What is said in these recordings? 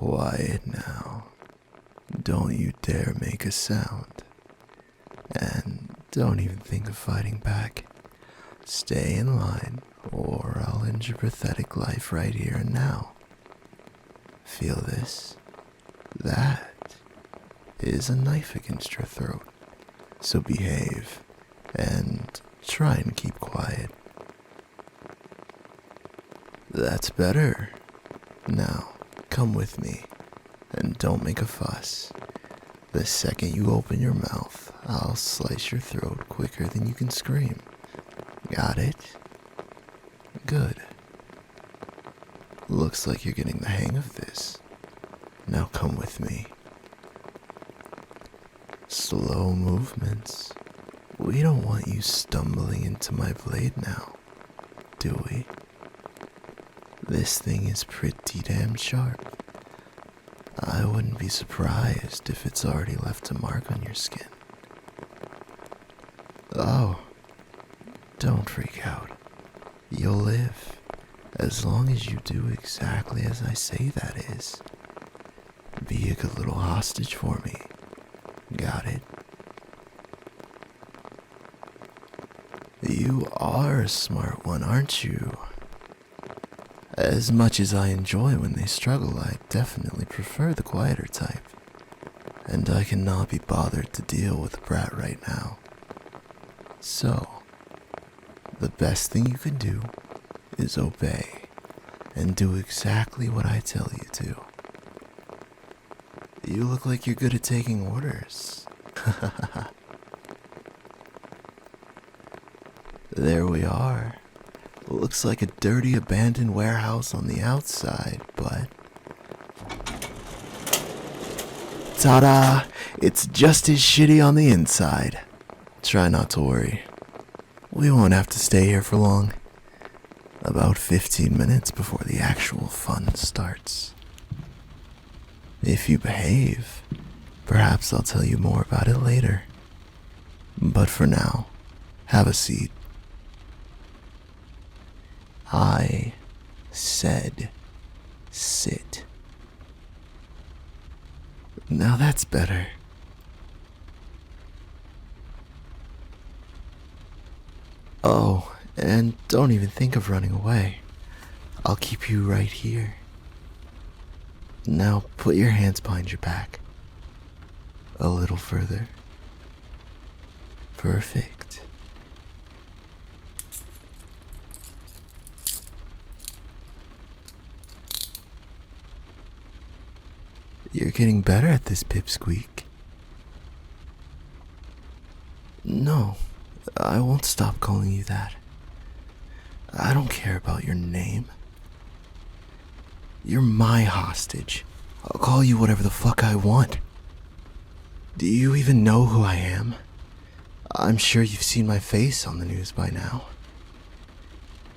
Quiet now. Don't you dare make a sound. And don't even think of fighting back. Stay in line, or I'll end your pathetic life right here and now. Feel this? That is a knife against your throat. So behave, and try and keep quiet. That's better. Now, come with me, and don't make a fuss. The second you open your mouth, I'll slice your throat quicker than you can scream. Got it? Good. Looks like you're getting the hang of this. Now come with me. Slow movements. We don't want you stumbling into my blade now, do we? This thing is pretty damn sharp. I wouldn't be surprised if it's already left a mark on your skin. Oh, don't freak out. You'll live, as long as you do exactly as I say, that is. Be a good little hostage for me. Got it? You are a smart one, aren't you? As much as I enjoy when they struggle, I definitely prefer the quieter type. And I cannot be bothered to deal with a brat right now. So, the best thing you can do is obey and do exactly what I tell you to. You look like you're good at taking orders. There we are. Looks like a dirty, abandoned warehouse on the outside, but... Ta-da! It's just as shitty on the inside. Try not to worry. We won't have to stay here for long. About 15 minutes before the actual fun starts. If you behave, perhaps I'll tell you more about it later. But for now, have a seat. I said sit. Now that's better. Oh, and don't even think of running away. I'll keep you right here. Now put your hands behind your back. A little further. Perfect. You're getting better at this, Pipsqueak. No, I won't stop calling you that. I don't care about your name. You're my hostage. I'll call you whatever the fuck I want. Do you even know who I am? I'm sure you've seen my face on the news by now.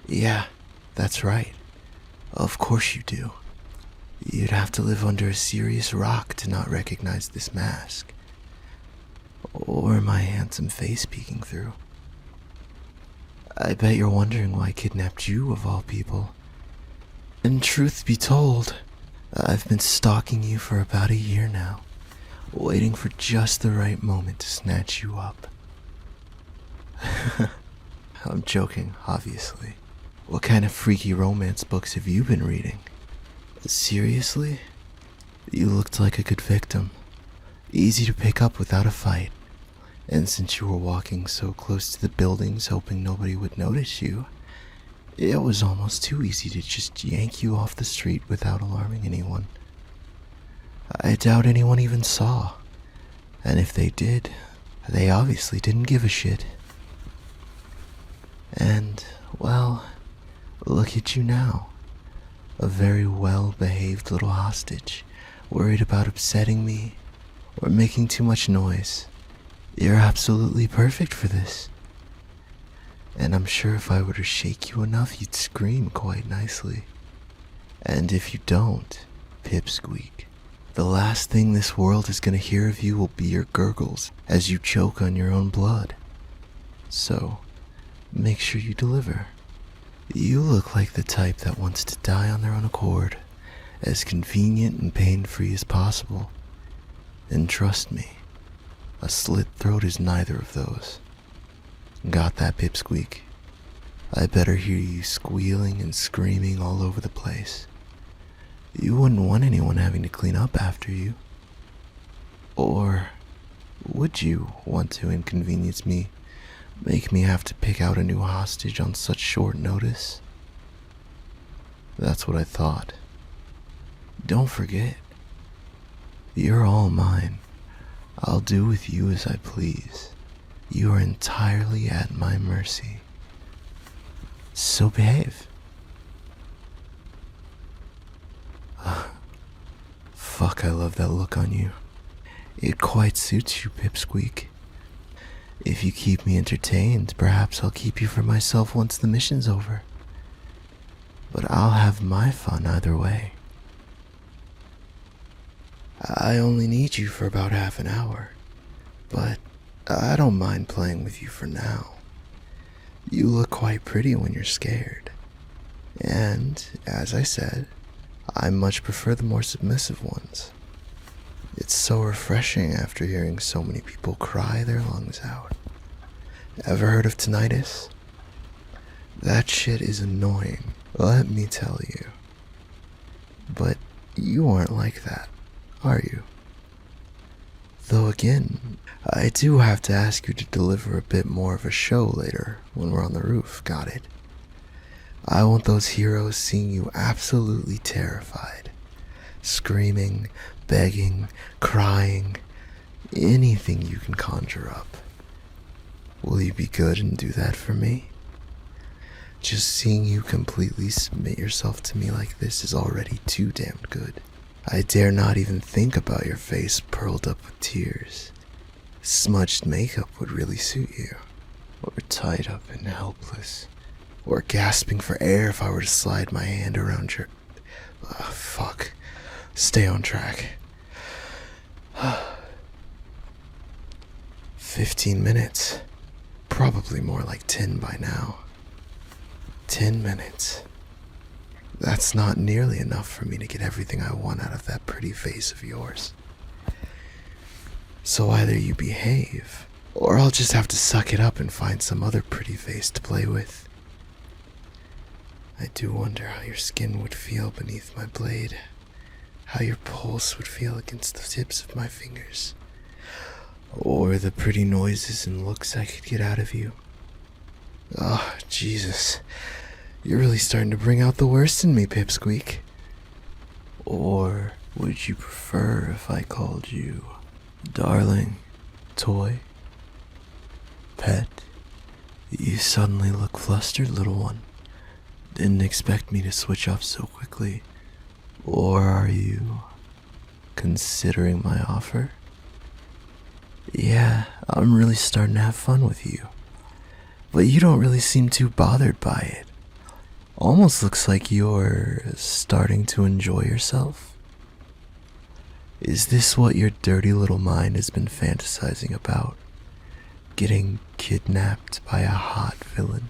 Yeah, that's right. Of course you do. You'd have to live under a serious rock to not recognize this mask. Or my handsome face peeking through. I bet you're wondering why I kidnapped you of all people. And truth be told, I've been stalking you for about a year now, waiting for just the right moment to snatch you up. I'm joking, obviously. What kind of freaky romance books have you been reading? Seriously? You looked like a good victim. Easy to pick up without a fight. And since you were walking so close to the buildings hoping nobody would notice you, it was almost too easy to just yank you off the street without alarming anyone. I doubt anyone even saw. And if they did, they obviously didn't give a shit. And, well, look at you now. A very well-behaved little hostage, worried about upsetting me or making too much noise. You're absolutely perfect for this. And I'm sure if I were to shake you enough, you'd scream quite nicely. And if you don't, Pipsqueak, the last thing this world is gonna hear of you will be your gurgles as you choke on your own blood. So, make sure you deliver. You look like the type that wants to die on their own accord, as convenient and pain-free as possible. And trust me, a slit throat is neither of those. Got that, Pipsqueak? I better hear you squealing and screaming all over the place. You wouldn't want anyone having to clean up after you. Or would you want to inconvenience me, make me have to pick out a new hostage on such short notice? That's what I thought. Don't forget, you're all mine. I'll do with you as I please. You are entirely at my mercy. So behave. Fuck, I love that look on you. It quite suits you, Pipsqueak. If you keep me entertained, perhaps I'll keep you for myself once the mission's over. But I'll have my fun either way. I only need you for about half an hour, but I don't mind playing with you for now. You look quite pretty when you're scared. And, as I said, I much prefer the more submissive ones. It's so refreshing after hearing so many people cry their lungs out. Ever heard of tinnitus? That shit is annoying, let me tell you. But you aren't like that, are you? Though again, I do have to ask you to deliver a bit more of a show later when we're on the roof, got it? I want those heroes seeing you absolutely terrified. Screaming, begging, crying, anything you can conjure up. Will you be good and do that for me? Just seeing you completely submit yourself to me like this is already too damned good. I dare not even think about your face pearled up with tears. Smudged makeup would really suit you. Or tied up and helpless. Or gasping for air if I were to slide my hand around your... fuck. Stay on track. 15 minutes. Probably more like 10 by now. 10 minutes. That's not nearly enough for me to get everything I want out of that pretty face of yours. So either you behave, or I'll just have to suck it up and find some other pretty face to play with. I do wonder how your skin would feel beneath my blade, how your pulse would feel against the tips of my fingers, or the pretty noises and looks I could get out of you. Oh, Jesus. You're really starting to bring out the worst in me, Pipsqueak. Or would you prefer if I called you darling, toy, pet? You suddenly look flustered, little one. Didn't expect me to switch up so quickly. Or are you considering my offer? Yeah, I'm really starting to have fun with you. But you don't really seem too bothered by it. Almost looks like you're starting to enjoy yourself. Is this what your dirty little mind has been fantasizing about? Getting kidnapped by a hot villain?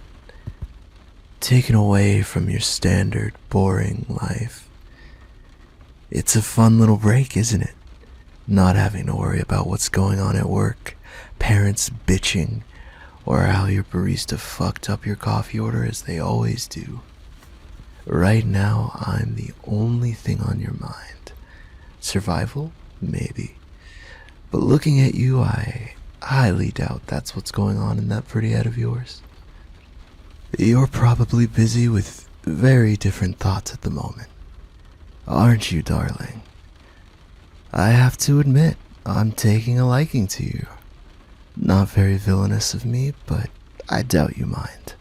Taken away from your standard, boring life? It's a fun little break, isn't it? Not having to worry about what's going on at work, parents bitching, or how your barista fucked up your coffee order as they always do. Right now, I'm the only thing on your mind. Survival? Maybe. But looking at you, I highly doubt that's what's going on in that pretty head of yours. You're probably busy with very different thoughts at the moment. Aren't you, darling? I have to admit, I'm taking a liking to you. Not very villainous of me, but I doubt you mind.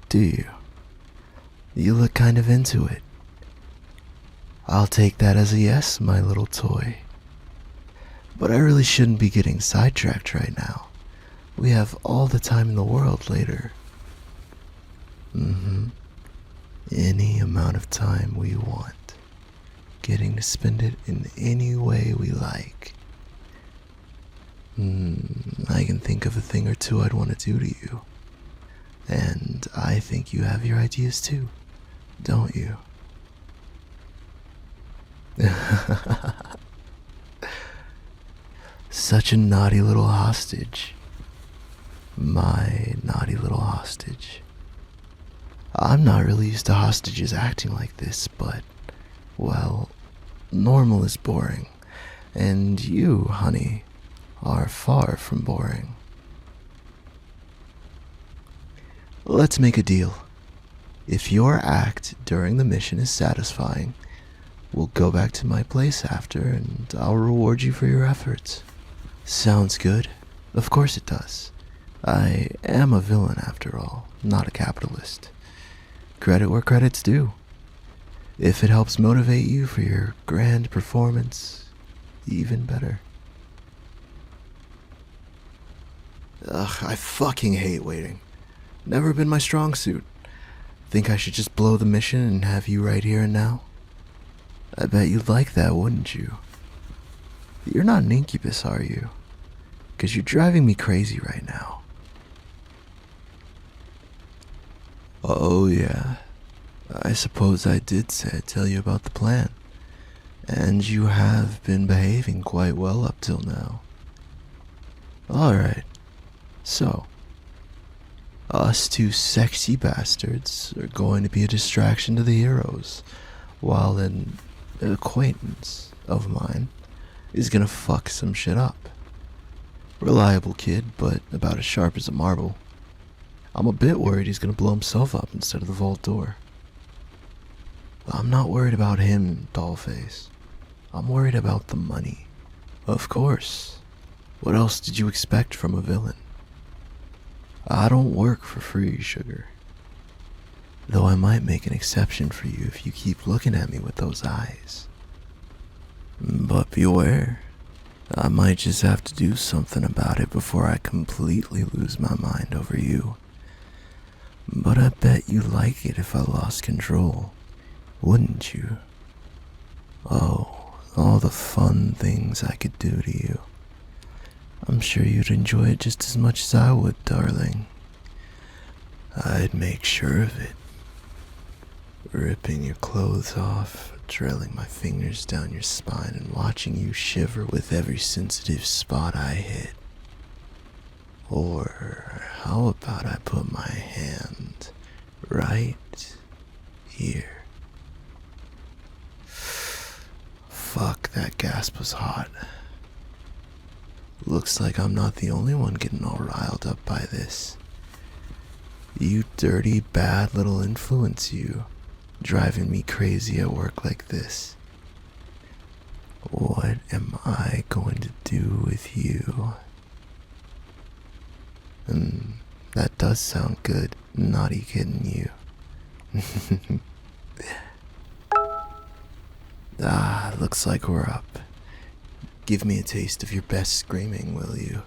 Do you? You look kind of into it. I'll take that as a yes, my little toy. But I really shouldn't be getting sidetracked right now. We have all the time in the world later. Any amount of time we want. Getting to spend it in any way we like. I can think of a thing or two I'd want to do to you. And I think you have your ideas too, don't you? Such a naughty little hostage. My naughty little hostage. I'm not really used to hostages acting like this, but, well, normal is boring, and you, honey, are far from boring. Let's make a deal. If your act during the mission is satisfying, we'll go back to my place after and I'll reward you for your efforts. Sounds good. Of course it does. I am a villain after all, not a capitalist. Credit where credit's due. If it helps motivate you for your grand performance, even better. Ugh, I fucking hate waiting. Never been my strong suit. Think I should just blow the mission and have you right here and now? I bet you'd like that, wouldn't you? You're not an incubus, are you? 'Cause you're driving me crazy right now. Oh yeah, I suppose I did say I'd tell you about the plan. And you have been behaving quite well up till now. Alright, so, us two sexy bastards are going to be a distraction to the heroes, while an acquaintance of mine is gonna fuck some shit up. Reliable kid, but about as sharp as a marble. I'm a bit worried he's gonna blow himself up instead of the vault door. I'm not worried about him, dollface. I'm worried about the money. Of course. What else did you expect from a villain? I don't work for free, sugar. Though I might make an exception for you if you keep looking at me with those eyes. But beware. I might just have to do something about it before I completely lose my mind over you. But I bet you'd like it if I lost control, wouldn't you? Oh, all the fun things I could do to you. I'm sure you'd enjoy it just as much as I would, darling. I'd make sure of it. Ripping your clothes off, drilling my fingers down your spine and watching you shiver with every sensitive spot I hit. Or how about I put my hand right here? Fuck, that gasp was hot. Looks like I'm not the only one getting all riled up by this. You dirty, bad little influence, you. Driving me crazy at work like this. What am I going to do with you? That does sound good, naughty kitten you. Looks like we're up. Give me a taste of your best screaming, will you?